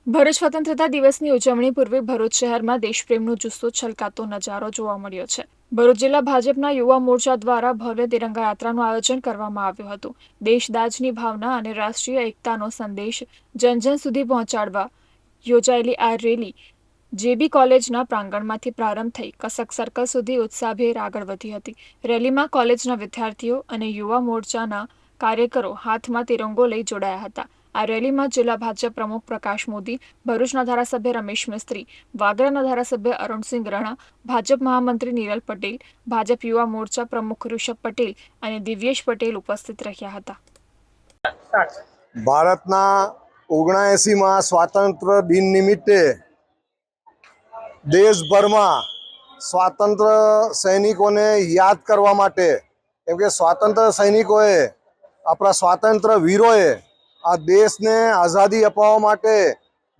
ભરૂચ સ્વતંત્રતા દિવસની ઉજવણી પૂર્વે ભરૂચ શહેરમાં દેશપ્રેમનો જુસ્સો છલકાતો નજારો જોવા મળ્યો છે। ભરૂચ જિલ્લા ભાજપના યુવા મોરચા દ્વારા ભવ્ય તિરંગા યાત્રાનું આયોજન કરવામાં આવ્યું હતું। દેશદાજની ભાવના અને રાષ્ટ્રીય એકતાનો સંદેશ જન જન સુધી પહોંચાડવા યોજાયેલી આ રેલી જેબી કોલેજના પ્રાંગણમાંથી પ્રારંભ થઈ કસક સર્કલ સુધી ઉત્સાહભેર આગળ વધી હતી। રેલીમાં કોલેજના વિદ્યાર્થીઓ અને યુવા મોરચાના કાર્યકરો હાથમાં તિરંગો લઈ જોડાયા હતા। આ રેલીમાં જિલ્લા ભાજપ પ્રમુખ પ્રકાશ મોદી, ભરૂચના ધારાસભ્ય રમેશ મિસ્ત્રી, વાગરાના ધારાસભ્ય અરુણસિંહ રાણા, ભાજપ મહામંત્રી નીરલ પટેલ, ભાજપ યુવા મોરચા પ્રમુખ ઋષભ પટેલ અને દિવ્યેશ પટેલ ઉપસ્થિત રહ્યા હતા। ભારતના 79માં સ્વાતંત્ર્ય દિન નિમિત્તે દેશભરમાં સ્વાતંત્ર્ય સૈનિકોને યાદ કરવા માટે, કેમ કે સ્વાતંત્ર્ય સૈનિકોએ, આપણા સ્વાતંત્ર્ય વીરોએ આ દેશને આઝાદી અપાવવા માટે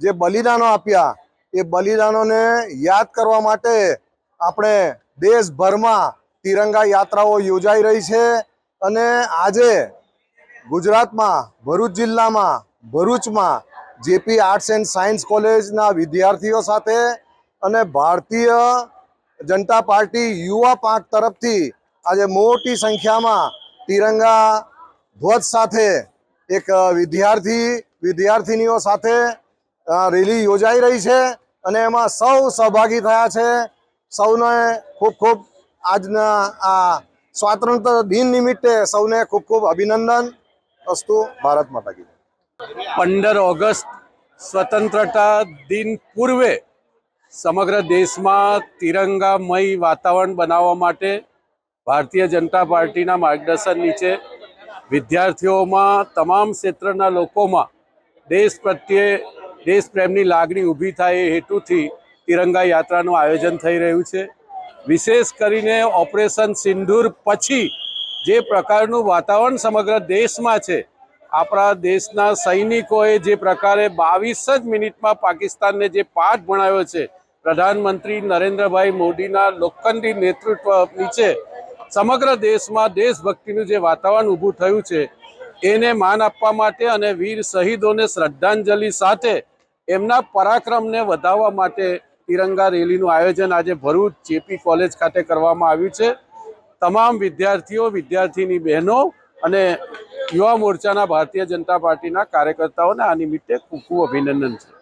જે બલિદાનો આપ્યા, એ બલિદાનોને યાદ કરવા માટે આપણે દેશભરમાં તિરંગા યાત્રાઓ યોજાઈ રહી છે। અને આજે ગુજરાતમાં ભરૂચ જિલ્લામાં ભરૂચમાં જેપી આર્ટ્સ એન્ડ સાયન્સ કોલેજના વિદ્યાર્થીઓ સાથે અને ભારતીય જનતા પાર્ટી યુવા પાંખ તરફથી આજે મોટી સંખ્યામાં તિરંગા ધ્વજ સાથે એક વિદ્યાર્થીનીઓ સાથે રેલી યોજાઈ રહી છે અને એમાં સૌ સહભાગી થયા છે। સૌને ખૂબ ખૂબ આજના આ સ્વાતંત્ર્ય દિન નિમિત્તે સૌને ખૂબ ખૂબ અભિનંદન। અસ્તુ। ભારત માતા કી જય। 15 ઓગસ્ટ સ્વતંત્રતા દિન પૂર્વે સમગ્ર દેશમાં તિરંગામય વાતાવરણ બનાવવા માટે ભારતીય જનતા પાર્ટીના માર્ગદર્શન નીચે વિદ્યાર્થીઓમાં, તમામ ક્ષેત્રના લોકોમાં દેશ પ્રત્યે દેશપ્રેમની લાગણી ઊભી થાય એ હેતુથી તિરંગા યાત્રાનું આયોજન થઈ રહ્યું છે। વિશેષ કરીને ઓપરેશન સિંદૂર પછી જે પ્રકારનું વાતાવરણ સમગ્ર દેશમાં છે, આપણા દેશના સૈનિકોએ જે પ્રકારે 22 જ મિનિટમાં પાકિસ્તાનને જે પાઠ ભણાવ્યો છે, પ્રધાનમંત્રી નરેન્દ્રભાઈ મોદીના લોખંડી નેતૃત્વ નીચે સમગ્ર દેશમાં દેશભક્તિનું જે વાતાવરણ ઊભું થયું છે, એને માન આપવા માટે અને વીર શહીદોને શ્રદ્ધાંજલિ સાથે એમના પરાક્રમને વધારવા માટે તિરંગા રેલીનું આયોજન આજે ભરૂચ જેપી કોલેજ ખાતે કરવામાં આવ્યું છે। તમામ વિદ્યાર્થીઓ, વિદ્યાર્થીની બહેનો અને યુવા મોરચાના ભારતીય જનતા પાર્ટીના કાર્યકર્તાઓને આ નિમિત્તે ખૂબ ખૂબ અભિનંદન છે।